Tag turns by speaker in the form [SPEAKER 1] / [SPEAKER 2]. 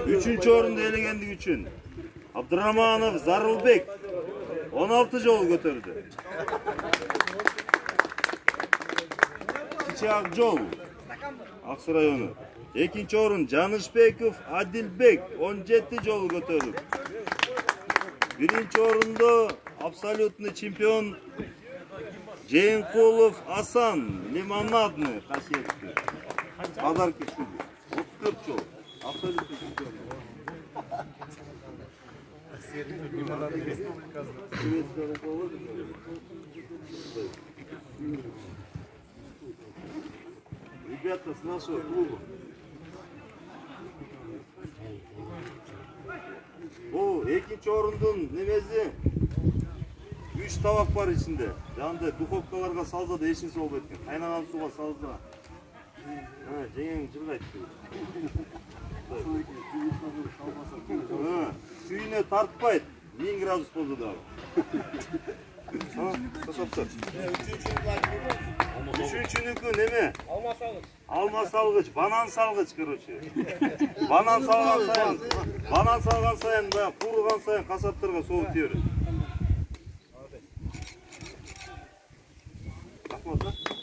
[SPEAKER 1] Üçüncü orunda elegенdik üçün Abdurrahmanov Zarulbek 16 жол көтөрдү. Кичи Акжол, Аксу району. Экинчи орун Жанышбеков Адилбек 17 жол көтөрдү. Биринчи орунда абсолютный чемпион Жээнкулов Асан лимонадный касиеттүү. Адар киши 34 жол. Абсолютный чемпион. Ребята с нашего клуба. Бул экинчи орундун немеси 3 табак бар ичинде. Жанында духовкаларга салса да эч нерсе болбойт экен. Кайнаган сууга салса. Жеңең жыргайт. Сүйүнө тартпайт. 1000 градус болду дагы. Үчүнчүнүкү неме? Алма салгыч, банан салгыч, короче. Банан салган сайын, баягы кууруган сайын касаптарга сооп тие берет. Рахмат.